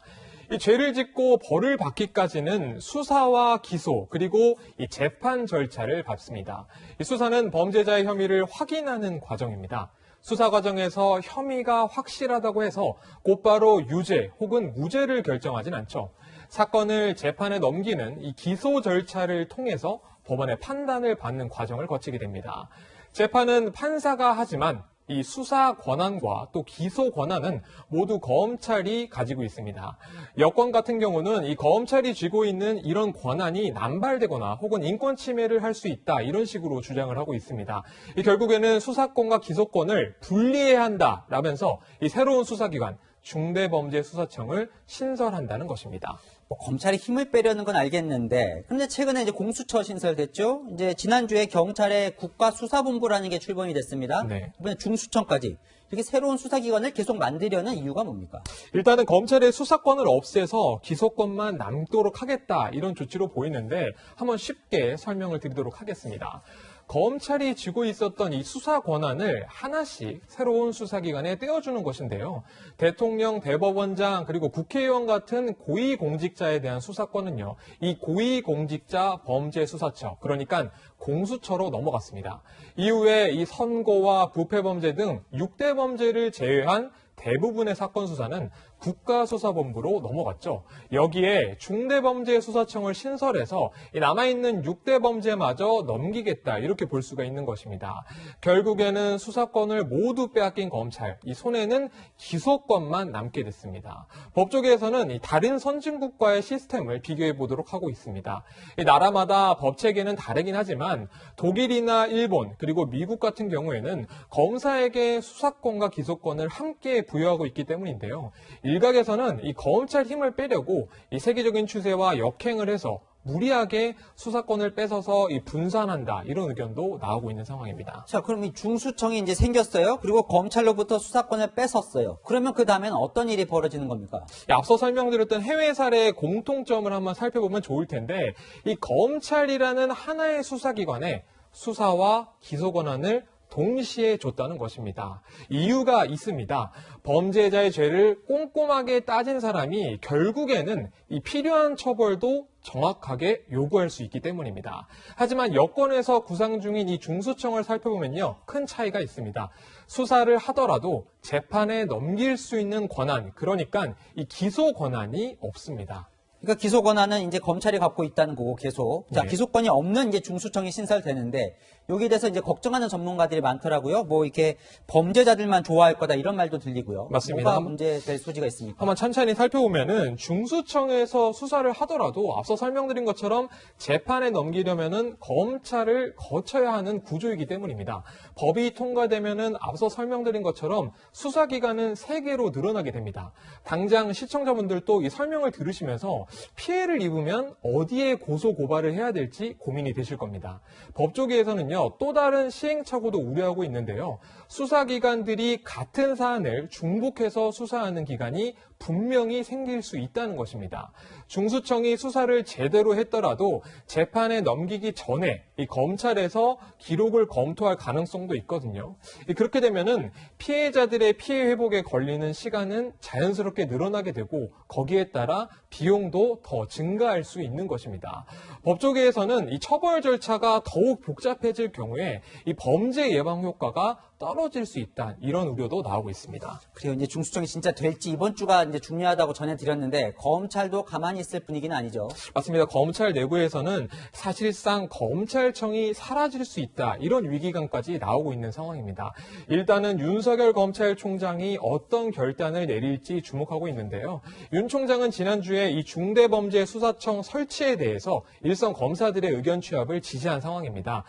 이 죄를 짓고 벌을 받기까지는 수사와 기소 그리고 이 재판 절차를 밟습니다. 이 수사는 범죄자의 혐의를 확인하는 과정입니다. 수사 과정에서 혐의가 확실하다고 해서 곧바로 유죄 혹은 무죄를 결정하진 않죠. 사건을 재판에 넘기는 이 기소 절차를 통해서 법원의 판단을 받는 과정을 거치게 됩니다. 재판은 판사가 하지만 이 수사 권한과 또 기소 권한은 모두 검찰이 가지고 있습니다. 여권 같은 경우는 이 검찰이 쥐고 있는 이런 권한이 남발되거나 혹은 인권 침해를 할 수 있다 이런 식으로 주장을 하고 있습니다. 결국에는 수사권과 기소권을 분리해야 한다라면서 이 새로운 수사기관 중대범죄수사청을 신설한다는 것입니다. 검찰이 힘을 빼려는 건 알겠는데, 근데 최근에 이제 공수처 신설됐죠. 이제 지난주에 경찰의 국가수사본부라는 게 출범이 됐습니다. 네. 이번에 중수청까지 이렇게 새로운 수사기관을 계속 만들려는 이유가 뭡니까? 일단은 검찰의 수사권을 없애서 기소권만 남도록 하겠다 이런 조치로 보이는데 한번 쉽게 설명을 드리도록 하겠습니다. 검찰이 쥐고 있었던 이 수사 권한을 하나씩 새로운 수사기관에 떼어주는 것인데요. 대통령, 대법원장, 그리고 국회의원 같은 고위공직자에 대한 수사권은요. 이 고위공직자 범죄수사처, 그러니까 공수처로 넘어갔습니다. 이후에 이 선거와 부패범죄 등 6대 범죄를 제외한 대부분의 사건 수사는 국가수사본부로 넘어갔죠. 여기에 중대범죄수사청을 신설해서 남아있는 6대 범죄마저 넘기겠다 이렇게 볼 수가 있는 것입니다. 결국에는 수사권을 모두 빼앗긴 검찰, 이 손에는 기소권만 남게 됐습니다. 법조계에서는 다른 선진국과의 시스템을 비교해 보도록 하고 있습니다. 나라마다 법체계는 다르긴 하지만 독일이나 일본 그리고 미국 같은 경우에는 검사에게 수사권과 기소권을 함께 부여하고 있기 때문인데요. 일각에서는 이 검찰 힘을 빼려고 이 세계적인 추세와 역행을 해서 무리하게 수사권을 뺏어서 분산한다 이런 의견도 나오고 있는 상황입니다. 자, 그럼 이 중수청이 이제 생겼어요. 그리고 검찰로부터 수사권을 뺏었어요. 그러면 그 다음에는 어떤 일이 벌어지는 겁니까? 앞서 설명드렸던 해외 사례의 공통점을 한번 살펴보면 좋을 텐데 이 검찰이라는 하나의 수사기관에 수사와 기소 권한을 동시에 줬다는 것입니다. 이유가 있습니다. 범죄자의 죄를 꼼꼼하게 따진 사람이 결국에는 이 필요한 처벌도 정확하게 요구할 수 있기 때문입니다. 하지만 여권에서 구상 중인 이 중수청을 살펴보면요. 큰 차이가 있습니다. 수사를 하더라도 재판에 넘길 수 있는 권한, 그러니까 이 기소 권한이 없습니다. 그러니까 기소 권한은 이제 검찰이 갖고 있다는 거고 계속. 자, 네. 기소권이 없는 이제 중수청이 신설되는데 여기에 대해서 이제 걱정하는 전문가들이 많더라고요. 뭐 이렇게 범죄자들만 좋아할 거다 이런 말도 들리고요. 맞습니다. 뭐가 문제될 소지가 있습니까? 한번 천천히 살펴보면은 중수청에서 수사를 하더라도 앞서 설명드린 것처럼 재판에 넘기려면은 검찰을 거쳐야 하는 구조이기 때문입니다. 법이 통과되면은 앞서 설명드린 것처럼 수사기관은 3개로 늘어나게 됩니다. 당장 시청자분들도 이 설명을 들으시면서 피해를 입으면 어디에 고소 고발을 해야 될지 고민이 되실 겁니다. 법조계에서는요, 또 다른 시행착오도 우려하고 있는데요. 수사기관들이 같은 사안을 중복해서 수사하는 기간이 분명히 생길 수 있다는 것입니다. 중수청이 수사를 제대로 했더라도 재판에 넘기기 전에 이 검찰에서 기록을 검토할 가능성도 있거든요. 그렇게 되면은 피해자들의 피해 회복에 걸리는 시간은 자연스럽게 늘어나게 되고 거기에 따라 비용도 더 증가할 수 있는 것입니다. 법조계에서는 이 처벌 절차가 더욱 복잡해질 경우에 이 범죄 예방 효과가 떨어질 수 있다, 이런 우려도 나오고 있습니다. 그래요. 이제 중수청이 진짜 될지 이번 주가 이제 중요하다고 전해드렸는데 검찰도 가만히 있을 분위기는 아니죠. 맞습니다. 검찰 내부에서는 사실상 검찰청이 사라질 수 있다, 이런 위기감까지 나오고 있는 상황입니다. 일단은 윤석열 검찰총장이 어떤 결단을 내릴지 주목하고 있는데요. 윤 총장은 지난주에 이 중대범죄수사청 설치에 대해서 일선 검사들의 의견 취합을 지시한 상황입니다.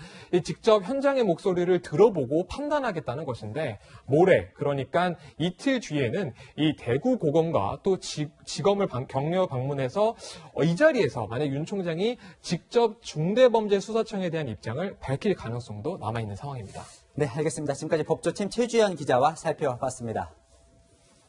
직접 현장의 목소리를 들어보고 판단하겠다는 것인데 모레, 그러니까 이틀 뒤에는 이 대구고검과 또 지검을 격려 방문해서 이 자리에서 만약 윤 총장이 직접 중대범죄수사청에 대한 입장을 밝힐 가능성도 남아있는 상황입니다. 네, 알겠습니다. 지금까지 법조팀 최주현 기자와 살펴봤습니다.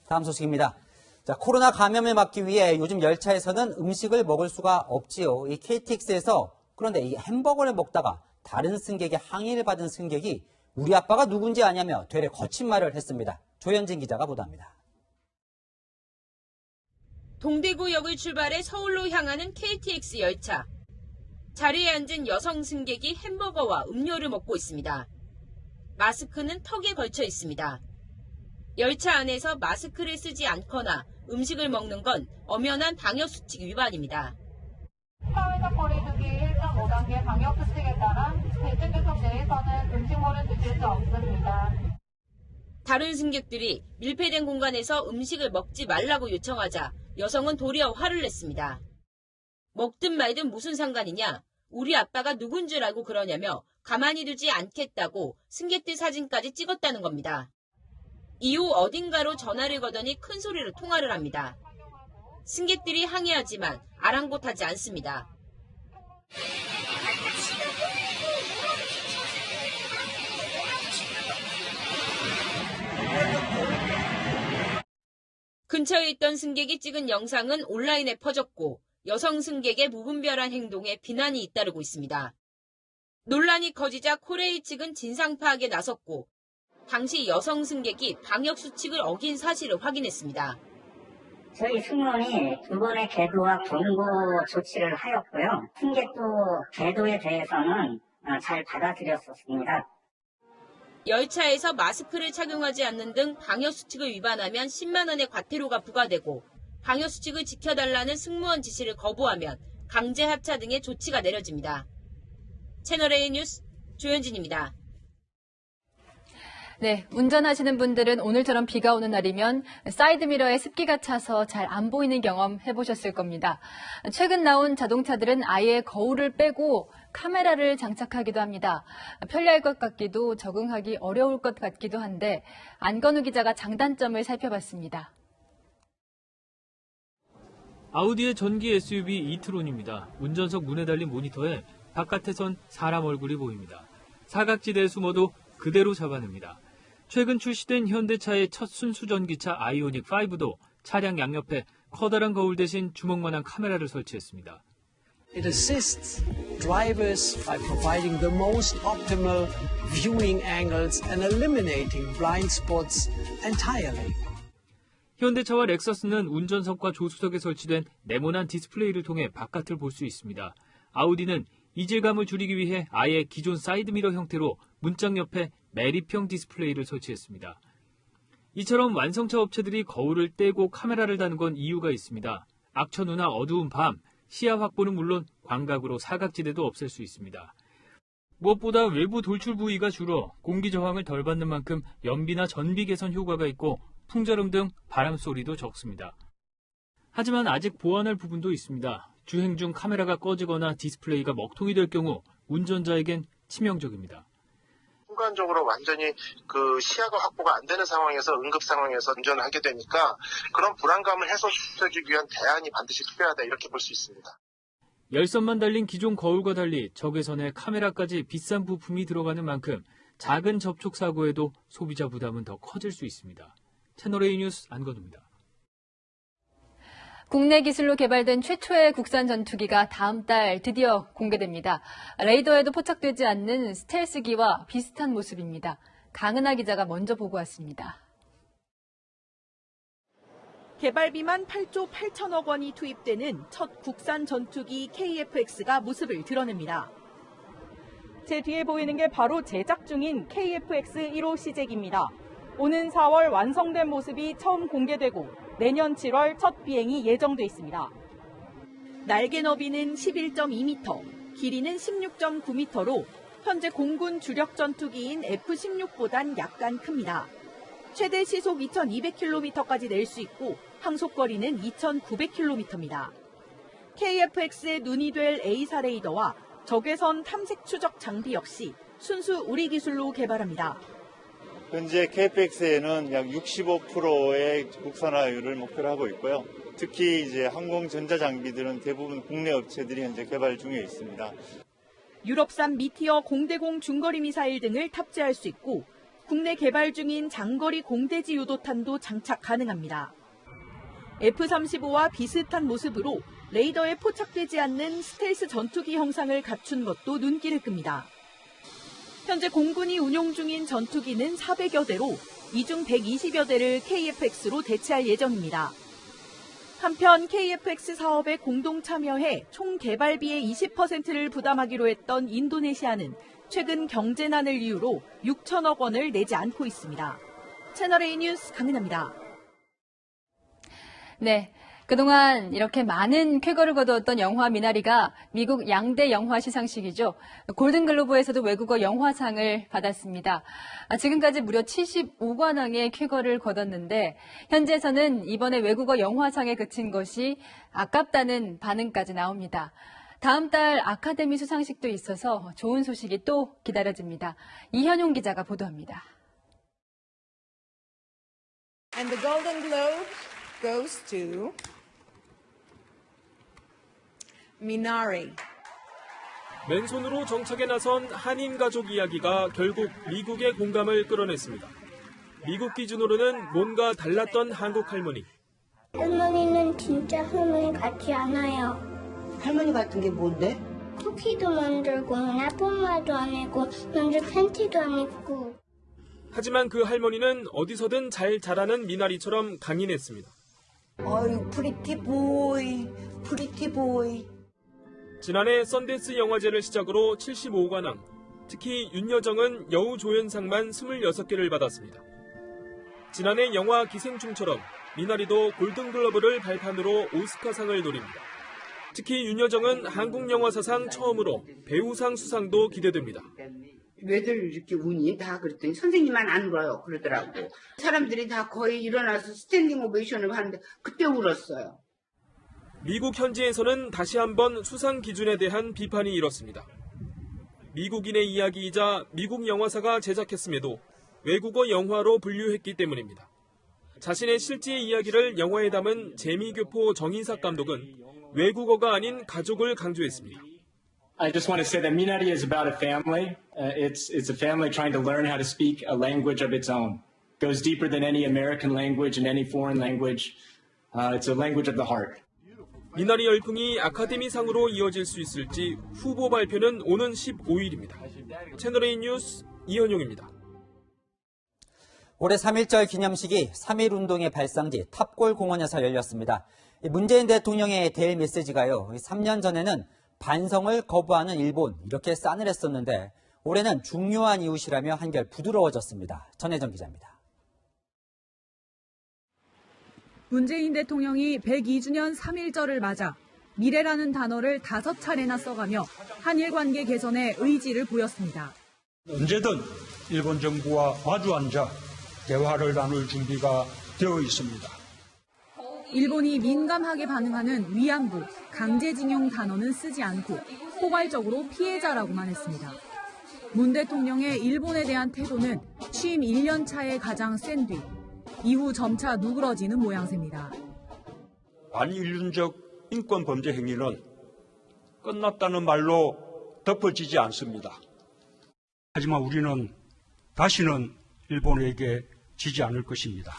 다음 소식입니다. 자, 코로나 감염을 막기 위해 요즘 열차에서는 음식을 먹을 수가 없지요. 이 KTX에서 그런데 이 햄버거를 먹다가 다른 승객의 항의를 받은 승객이 우리 아빠가 누군지 아냐며 되레 거친 말을 했습니다. 조현진 기자가 보도합니다. 동대구역을 출발해 서울로 향하는 KTX 열차. 자리에 앉은 여성 승객이 햄버거와 음료를 먹고 있습니다. 마스크는 턱에 걸쳐 있습니다. 열차 안에서 마스크를 쓰지 않거나 음식을 먹는 건 엄연한 방역수칙 위반입니다. 사회적 거리두기 1.5단계 방역수칙에 따라 대중교통 내에서는 음식물을 드실 수 없습니다. 다른 승객들이 밀폐된 공간에서 음식을 먹지 말라고 요청하자 여성은 도리어 화를 냈습니다. 먹든 말든 무슨 상관이냐, 우리 아빠가 누군 줄 알고 그러냐며 가만히 두지 않겠다고 승객들 사진까지 찍었다는 겁니다. 이후 어딘가로 전화를 거더니 큰 소리로 통화를 합니다. 승객들이 항의하지만 아랑곳하지 않습니다. 근처에 있던 승객이 찍은 영상은 온라인에 퍼졌고 여성 승객의 무분별한 행동에 비난이 잇따르고 있습니다. 논란이 커지자 코레이 측은 진상 파악에 나섰고 당시 여성 승객이 방역수칙을 어긴 사실을 확인했습니다. 저희 승무원이 2번의 계도와 경고 조치를 하였고요. 승객도 계도에 대해서는 잘 받아들였었습니다. 열차에서 마스크를 착용하지 않는 등 방역수칙을 위반하면 10만 원의 과태료가 부과되고 방역수칙을 지켜달라는 승무원 지시를 거부하면 강제 하차 등의 조치가 내려집니다. 채널A 뉴스 조현진입니다. 네, 운전하시는 분들은 오늘처럼 비가 오는 날이면 사이드미러에 습기가 차서 잘 안 보이는 경험 해보셨을 겁니다. 최근 나온 자동차들은 아예 거울을 빼고 카메라를 장착하기도 합니다. 편리할 것 같기도 적응하기 어려울 것 같기도 한데 안건우 기자가 장단점을 살펴봤습니다. 아우디의 전기 SUV 이트론입니다. 운전석 문에 달린 모니터에 바깥에선 사람 얼굴이 보입니다. 사각지대에 숨어도 그대로 잡아냅니다. 최근 출시된 현대차의 첫 순수 전기차 아이오닉 5도 차량 양옆에 커다란 거울 대신 주먹만한 카메라를 설치했습니다. It assists drivers by providing the most optimal viewing angles and eliminating blind spots entirely. 현대차와 렉서스는 운전석과 조수석에 설치된 네모난 디스플레이를 통해 바깥을 볼 수 있습니다. 아우디는 이질감을 줄이기 위해 아예 기존 사이드미러 형태로 문짝 옆에 매립형 디스플레이를 설치했습니다. 이처럼 완성차 업체들이 거울을 떼고 카메라를 다는 건 이유가 있습니다. 악천후나 어두운 밤, 시야 확보는 물론 광각으로 사각지대도 없앨 수 있습니다. 무엇보다 외부 돌출 부위가 줄어 공기 저항을 덜 받는 만큼 연비나 전비 개선 효과가 있고 풍절음 등 바람 소리도 적습니다. 하지만 아직 보완할 부분도 있습니다. 주행 중 카메라가 꺼지거나 디스플레이가 먹통이 될 경우 운전자에겐 치명적입니다. 순간적으로 완전히 그 시야가 확보가 안 되는 상황에서 응급 상황에서 운전을 하게 되니까 그런 불안감을 해소시키기 위한 대안이 반드시 필요하다 이렇게 볼 수 있습니다. 열선만 달린 기존 거울과 달리 적외선에 카메라까지 비싼 부품이 들어가는 만큼 작은 접촉 사고에도 소비자 부담은 더 커질 수 있습니다. 채널A 뉴스 안건우입니다. 국내 기술로 개발된 최초의 국산 전투기가 다음 달 드디어 공개됩니다. 레이더에도 포착되지 않는 스텔스기와 비슷한 모습입니다. 강은하 기자가 먼저 보고 왔습니다. 개발비만 8조 8천억 원이 투입되는 첫 국산 전투기 KF-X가 모습을 드러냅니다. 제 뒤에 보이는 게 바로 제작 중인 KF-X 1호 시제기입니다. 오는 4월 완성된 모습이 처음 공개되고 내년 7월 첫 비행이 예정돼 있습니다. 날개 너비는 11.2m, 길이는 16.9m로 현재 공군 주력 전투기인 F-16보단 약간 큽니다. 최대 시속 2,200km까지 낼 수 있고 항속거리는 2,900km입니다. KF-X의 눈이 될 A사 레이더와 적외선 탐색 추적 장비 역시 순수 우리 기술로 개발합니다. 현재 KF-X에는 약 65%의 국산화율을 목표로 하고 있고요. 특히 이제 항공 전자 장비들은 대부분 국내 업체들이 현재 개발 중에 있습니다. 유럽산 미티어 공대공 중거리 미사일 등을 탑재할 수 있고 국내 개발 중인 장거리 공대지 유도탄도 장착 가능합니다. F-35와 비슷한 모습으로 레이더에 포착되지 않는 스텔스 전투기 형상을 갖춘 것도 눈길을 끕니다. 현재 공군이 운용 중인 전투기는 400여 대로 이 중 120여 대를 KF-X로 대체할 예정입니다. 한편 KF-X 사업에 공동 참여해 총 개발비의 20%를 부담하기로 했던 인도네시아는 최근 경제난을 이유로 6천억 원을 내지 않고 있습니다. 채널A 뉴스 강은하입니다. 네. 그동안 이렇게 많은 쾌거를 거두었던 영화 미나리가 미국 양대 영화 시상식이죠. 골든글로브에서도 외국어 영화상을 받았습니다. 지금까지 무려 75관왕의 쾌거를 거뒀는데 현지에서는 이번에 외국어 영화상에 그친 것이 아깝다는 반응까지 나옵니다. 다음 달 아카데미 수상식도 있어서 좋은 소식이 또 기다려집니다. 이현용 기자가 보도합니다. And the Golden Globe goes to Minari. 맨손으로 정착에 나선 한인 가족 이야기가 결국 미국의 공감을 끌어냈습니다. 미국 기준으로는 뭔가 달랐던 한국 할머니. 할머니는 진짜 할머니 같지 않아요. 할머니 같은 게 뭔데? 쿠키도 만들고 나뿐만도 안 입고 남자 팬티도 안 입고. 하지만 그 할머니는 어디서든 잘 자라는 미나리처럼 강인했습니다. 어이, 프리티 보이, 프리티 보이. 지난해 썬댄스 영화제를 시작으로 75관왕, 특히 윤여정은 여우조연상만 26개를 받았습니다. 지난해 영화 기생충처럼 미나리도 골든글러브를 발판으로 오스카상을 노립니다. 특히 윤여정은 한국 영화 사상 처음으로 배우상 수상도 기대됩니다. 왜들 이렇게 우니? 다 그랬더니 선생님만 안 울어요 그러더라고. 사람들이 다 거의 일어나서 스탠딩 오베이션을 하는데 그때 울었어요. 미국 현지에서는 다시 한번 수상 기준에 대한 비판이 일었습니다. 미국인의 이야기이자 미국 영화사가 제작했음에도 외국어 영화로 분류했기 때문입니다. 자신의 실제 이야기를 영화에 담은 재미교포 정인삭 감독은 외국어가 아닌 가족을 강조했습니다. I just want to say that Minari is about a family. It's a family trying to learn how to speak a language of its own. It goes deeper than any American language and any foreign language. It's a language of the heart. 미나리 열풍이 아카데미상으로 이어질 수 있을지 후보 발표는 오는 15일입니다. 채널A 뉴스 이현용입니다. 올해 3.1절 기념식이 3.1운동의 발상지 탑골공원에서 열렸습니다. 문재인 대통령의 대일 메시지가요. 3년 전에는 반성을 거부하는 일본 이렇게 싸늘했었는데 올해는 중요한 이웃이라며 한결 부드러워졌습니다. 전혜정 기자입니다. 문재인 대통령이 102주년 3.1절을 맞아 미래라는 단어를 5차례나 써가며 한일 관계 개선에 의지를 보였습니다. 언제든 일본 정부와 마주 앉아 대화를 나눌 준비가 되어 있습니다. 일본이 민감하게 반응하는 위안부, 강제징용 단어는 쓰지 않고 포괄적으로 피해자라고만 했습니다. 문 대통령의 일본에 대한 태도는 취임 1년 차에 가장 센 뒤 이후 점차 누그러지는 모양새입니다. 반인륜적 인권 범죄 행위는 끝났다는 말로 덮어지지 않습니다. 하지만 우리는 다시는 일본에게 지지 않을 것입니다.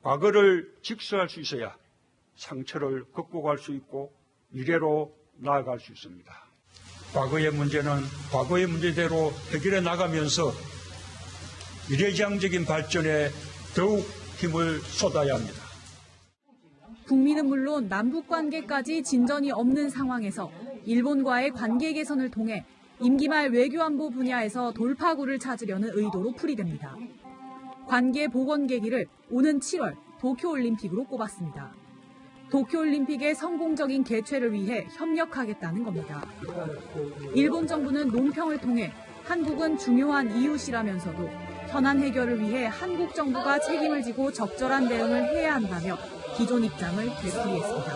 과거를 직시할 수 있어야 상처를 극복할 수 있고 미래로 나아갈 수 있습니다. 과거의 문제는 과거의 문제대로 해결해 나가면서 미래지향적인 발전에 더욱 힘을 쏟아야 합니다. 북미는 물론 남북 관계까지 진전이 없는 상황에서 일본과의 관계 개선을 통해 임기 말 외교안보 분야에서 돌파구를 찾으려는 의도로 풀이됩니다. 관계 복원 계기를 오는 7월 도쿄올림픽으로 꼽았습니다. 도쿄올림픽의 성공적인 개최를 위해 협력하겠다는 겁니다. 일본 정부는 논평을 통해 한국은 중요한 이웃이라면서도 현안 해결을 위해 한국 정부가 책임을 지고 적절한 대응을 해야 한다며 기존 입장을 되풀이했습니다.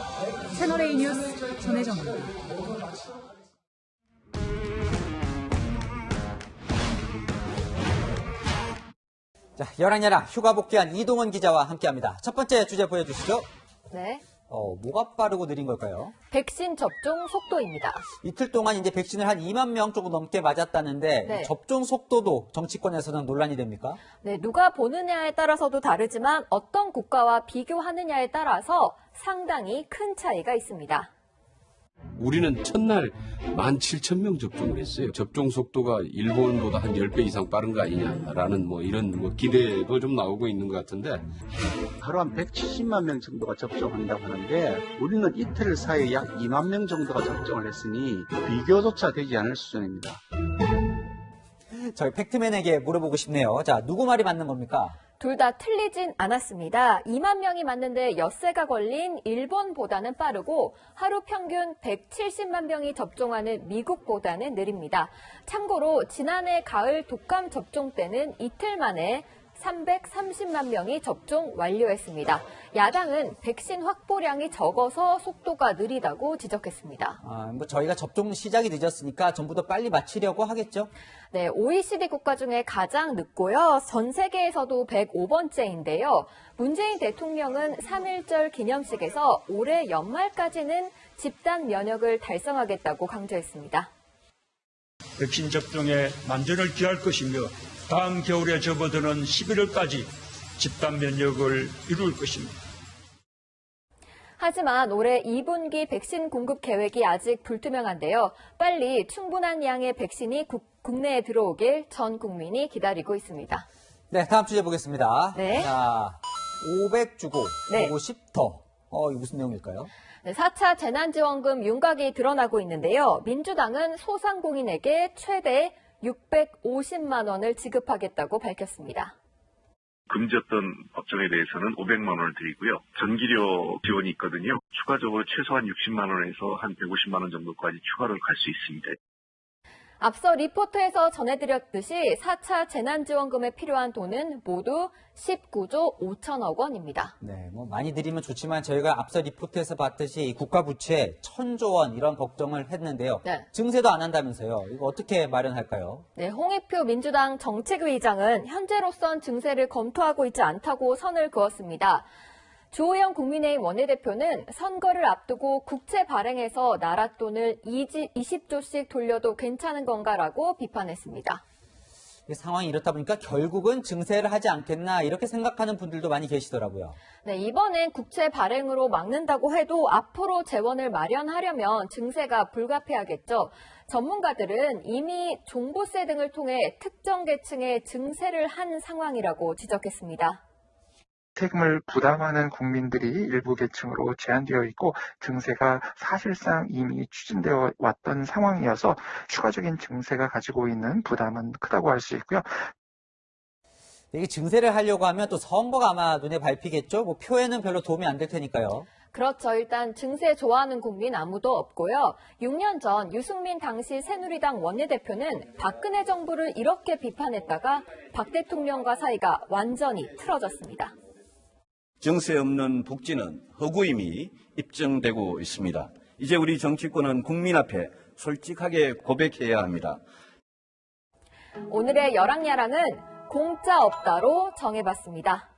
채널A 뉴스 전혜정입니다. 자, 열왕열왕 휴가 복귀한 이동원 기자와 함께합니다. 첫 번째 주제 보여주시죠. 네. 뭐가 빠르고 느린 걸까요? 백신 접종 속도입니다. 이틀 동안 이제 백신을 한 2만 명 조금 넘게 맞았다는데 네. 접종 속도도 정치권에서는 논란이 됩니까? 네, 누가 보느냐에 따라서도 다르지만 어떤 국가와 비교하느냐에 따라서 상당히 큰 차이가 있습니다. 우리는 첫날 17,000명 접종을 했어요. 접종 속도가 일본보다 한 10배 이상 빠른 거 아니냐라는 이런 기대도 좀 나오고 있는 것 같은데. 하루 한 170만 명 정도가 접종한다고 하는데 우리는 이틀 사이에 약 2만 명 정도가 접종을 했으니 비교조차 되지 않을 수준입니다. 저희 팩트맨에게 물어보고 싶네요. 자, 누구 말이 맞는 겁니까? 둘 다 틀리진 않았습니다. 2만 명이 맞는데 엿새가 걸린 일본보다는 빠르고 하루 평균 170만 명이 접종하는 미국보다는 느립니다. 참고로 지난해 가을 독감 접종 때는 이틀 만에 330만 명이 접종 완료했습니다. 야당은 백신 확보량이 적어서 속도가 느리다고 지적했습니다. 저희가 접종 시작이 늦었으니까 전부 더 빨리 마치려고 하겠죠? 네, OECD 국가 중에 가장 늦고요. 전 세계에서도 105번째인데요. 문재인 대통령은 3.1절 기념식에서 올해 연말까지는 집단 면역을 달성하겠다고 강조했습니다. 백신 접종에 만전을 기할 것이며 다음 겨울에 접어드는 11월까지 집단 면역을 이룰 것입니다. 하지만 올해 2분기 백신 공급 계획이 아직 불투명한데요. 빨리 충분한 양의 백신이 국내에 들어오길 전 국민이 기다리고 있습니다. 네, 다음 주제 보겠습니다. 네. 자, 500 주고, 네. 50 더. 이거 무슨 내용일까요? 네, 4차 재난지원금 윤곽이 드러나고 있는데요. 민주당은 소상공인에게 최대 650만 원을 지급하겠다고 밝혔습니다. 금지였던 업종에 대해서는 500만 원을 드리고요. 전기료 지원이 있거든요. 추가적으로 최소한 60만 원에서 한 150만 원 정도까지 추가로 갈 수 있습니다. 앞서 리포트에서 전해드렸듯이 4차 재난지원금에 필요한 돈은 모두 19조 5천억 원입니다. 네, 많이 드리면 좋지만 저희가 앞서 리포트에서 봤듯이 국가 부채 1,000조 원 이런 걱정을 했는데요. 네. 증세도 안 한다면서요. 이거 어떻게 마련할까요? 네, 홍익표 민주당 정책위의장은 현재로선 증세를 검토하고 있지 않다고 선을 그었습니다. 주호영 국민의힘 원내대표는 선거를 앞두고 국채 발행해서 나라 돈을 20조씩 돌려도 괜찮은 건가라고 비판했습니다. 상황이 이렇다 보니까 결국은 증세를 하지 않겠나 이렇게 생각하는 분들도 많이 계시더라고요. 네, 이번엔 국채 발행으로 막는다고 해도 앞으로 재원을 마련하려면 증세가 불가피하겠죠. 전문가들은 이미 종부세 등을 통해 특정 계층에 증세를 한 상황이라고 지적했습니다. 세금을 부담하는 국민들이 일부 계층으로 제한되어 있고 증세가 사실상 이미 추진되어 왔던 상황이어서 추가적인 증세가 가지고 있는 부담은 크다고 할 수 있고요. 이게 증세를 하려고 하면 또 선거가 아마 눈에 밟히겠죠? 뭐 표에는 별로 도움이 안 될 테니까요. 그렇죠. 일단 증세 좋아하는 국민 아무도 없고요. 6년 전 유승민 당시 새누리당 원내대표는 박근혜 정부를 이렇게 비판했다가 박 대통령과 사이가 완전히 틀어졌습니다. 증세 없는 복지는 허구임이 입증되고 있습니다. 이제 우리 정치권은 국민 앞에 솔직하게 고백해야 합니다. 오늘의 여랑야랑은 공짜 없다로 정해봤습니다.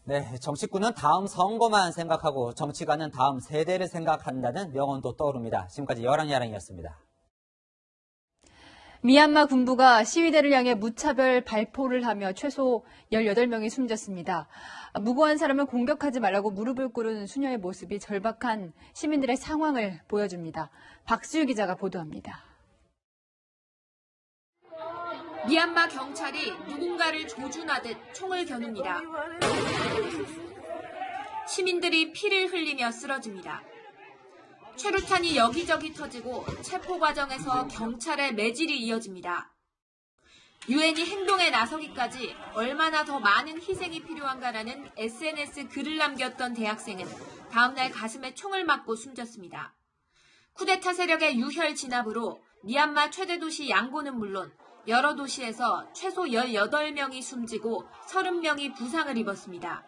네, 정치꾼은 다음 선거만 생각하고 정치가는 다음 세대를 생각한다는 명언도 떠오릅니다. 지금까지 여랑야랑이었습니다. 미얀마 군부가 시위대를 향해 무차별 발포를 하며 최소 18명이 숨졌습니다. 무고한 사람을 공격하지 말라고 무릎을 꿇은 수녀의 모습이 절박한 시민들의 상황을 보여줍니다. 박수유 기자가 보도합니다. 미얀마 경찰이 누군가를 조준하듯 총을 겨눕니다. 시민들이 피를 흘리며 쓰러집니다. 최루탄이 여기저기 터지고 체포 과정에서 경찰의 매질이 이어집니다. 유엔이 행동에 나서기까지 얼마나 더 많은 희생이 필요한가라는 SNS 글을 남겼던 대학생은 다음날 가슴에 총을 맞고 숨졌습니다. 쿠데타 세력의 유혈 진압으로 미얀마 최대 도시 양곤은 물론 여러 도시에서 최소 18명이 숨지고 30명이 부상을 입었습니다.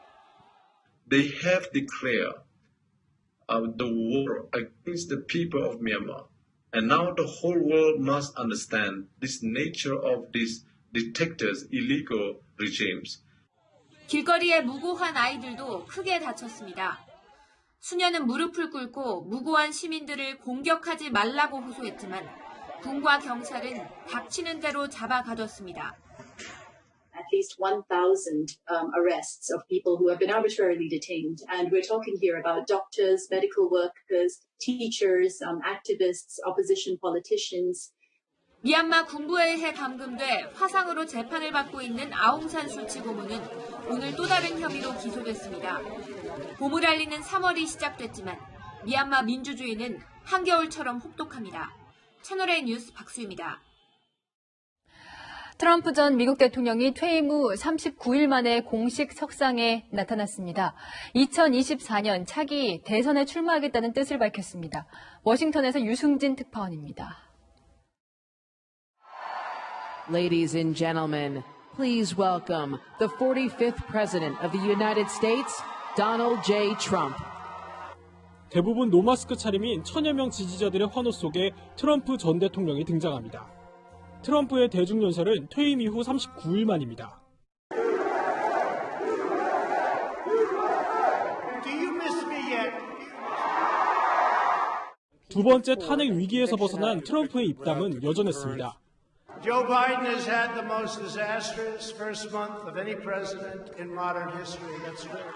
They have declared the war against the people of Myanmar. And now the whole world must understand this nature of these dictators' illegal regimes. 길거리에 무고한 아이들도 크게 다쳤습니다. 수녀는 무릎을 꿇고 무고한 시민들을 공격하지 말라고 호소했지만 군과 경찰은 닥치는 대로 잡아가뒀습니다. At least 1,000 arrests of people who have been arbitrarily detained. And we're talking here about doctors, medical workers, teachers, activists, opposition politicians. 미얀마 군부에 의해 감금돼 화상으로 재판을 받고 있는 아웅산 수치 고문은 오늘 또 다른 혐의로 기소됐습니다. 봄을 알리는 3월이 시작됐지만 미얀마 민주주의는 한겨울처럼 혹독합니다. 채널A 뉴스 박수입니다. 트럼프 전 미국 대통령이 퇴임 후 39일 만에 공식 석상에 나타났습니다. 2024년 차기 대선에 출마하겠다는 뜻을 밝혔습니다. 워싱턴에서 유승진 특파원입니다. Ladies and gentlemen, please welcome the 45th President of the United States, Donald J. Trump. 대부분 노마스크 차림인 천여 명 지지자들의 환호 속에 트럼프 전 대통령이 등장합니다. 트럼프의 대중연설은 퇴임 이후 39일 만입니다. 두 번째 탄핵 위기에서 벗어난 트럼프의 입담은 여전했습니다. Joe Biden has had the most disastrous first month of any president in modern history. That's right.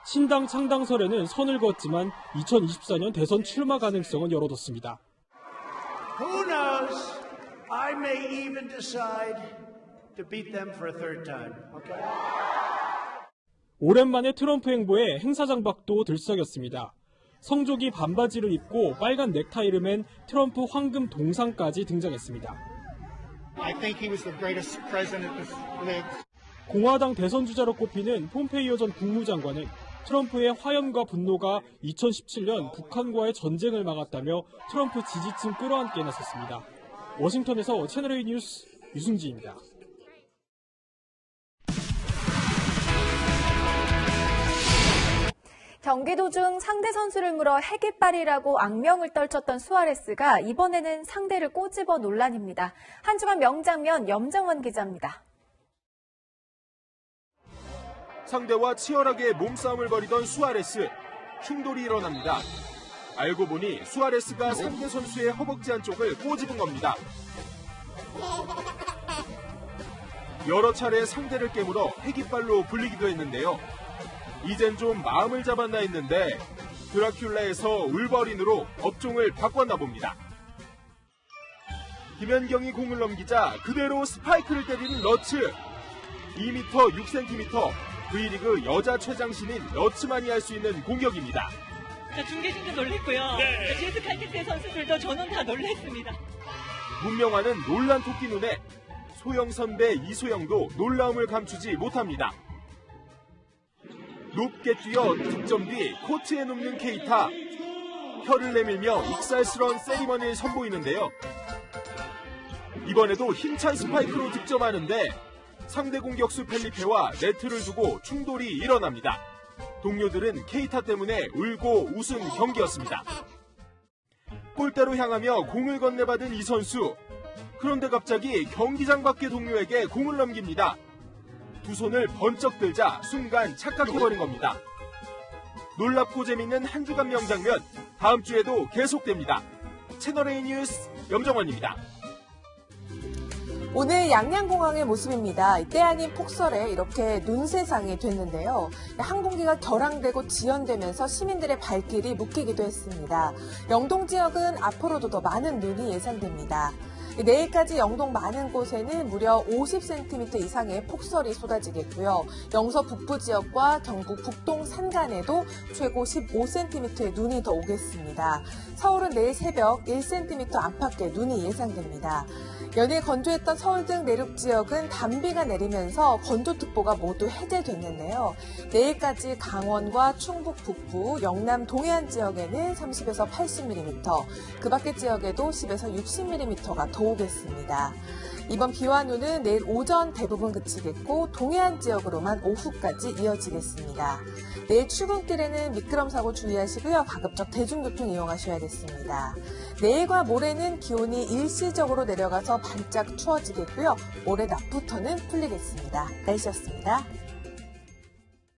신당 창당설에는 선을 그었지만 2024년 대선 출마 가능성은 열어뒀습니다. Who knows? I may even decide to beat them for a third time. Okay? 오랜만에 트럼프 행보에 행사장박도 들썩였습니다. 성족이 반바지를 입고 빨간 넥타이를 맨 트럼프 황금 동상까지 등장했습니다. I think he was the greatest president that's lived. 공화당 대선 주자로 꼽히는 폼페이오 전 국무장관은 트럼프의 화염과 분노가 2017년 북한과의 전쟁을 막았다며 트럼프 지지층 끌어안기에 나섰습니다. 워싱턴에서 채널A 뉴스 유승지입니다. 경기 도중 상대 선수를 물어 핵이빨이라고 악명을 떨쳤던 수아레스가 이번에는 상대를 꼬집어 논란입니다. 한 주간 명장면 염정원 기자입니다. 상대와 치열하게 몸싸움을 벌이던 수아레스. 충돌이 일어납니다. 알고 보니 수아레스가 상대 선수의 허벅지 한쪽을 꼬집은 겁니다. 여러 차례 상대를 깨물어 핵이빨로 불리기도 했는데요. 이젠 좀 마음을 잡았나 했는데 드라큘라에서 울버린으로 업종을 바꿨나 봅니다. 김연경이 공을 넘기자 그대로 스파이크를 때리는 러츠. 2m 6cm V리그 여자 최장신인 러츠만이 할 수 있는 공격입니다. 중계진도 놀랬고요. 네. GS 칼텍스의 선수들도 저는 다 놀랬습니다. 문명화는 놀란 토끼 눈에 소영 선배 이소영도 놀라움을 감추지 못합니다. 높게 뛰어 득점 뒤 코트에 눕는 케이타. 혀를 내밀며 익살스러운 세리머니를 선보이는데요. 이번에도 힘찬 스파이크로 득점하는데 상대 공격수 펠리페와 네트를 두고 충돌이 일어납니다. 동료들은 케이타 때문에 울고 웃은 경기였습니다. 골대로 향하며 공을 건네받은 이 선수. 그런데 갑자기 경기장 밖의 동료에게 공을 넘깁니다. 두 손을 번쩍 들자 순간 착각해버린 겁니다. 놀랍고 재밌는 한 주간 명장면, 다음 주에도 계속됩니다. 채널A 뉴스 염정원입니다. 오늘 양양공항의 모습입니다. 때 아닌 폭설에 이렇게 눈세상이 됐는데요. 항공기가 결항되고 지연되면서 시민들의 발길이 묶이기도 했습니다. 영동 지역은 앞으로도 더 많은 눈이 예상됩니다. 내일까지 영동 많은 곳에는 무려 50cm 이상의 폭설이 쏟아지겠고요. 영서 북부 지역과 경북 북동 산간에도 최고 15cm의 눈이 더 오겠습니다. 서울은 내일 새벽 1cm 안팎의 눈이 예상됩니다. 연일 건조했던 서울 등 내륙 지역은 단비가 내리면서 건조특보가 모두 해제됐는데요. 내일까지 강원과 충북 북부, 영남 동해안 지역에는 30에서 80mm, 그 밖의 지역에도 10에서 60mm가 더 오겠습니다. 이번 비와 눈은 내일 오전 대부분 그치겠고 동해안 지역으로만 오후까지 이어지겠습니다. 내일 출근길에는 미끄럼 사고 주의하시고요. 가급적 대중교통 이용하셔야겠습니다. 내일과 모레는 기온이 일시적으로 내려가서 반짝 추워지겠고요. 모레 낮부터는 풀리겠습니다. 날씨였습니다.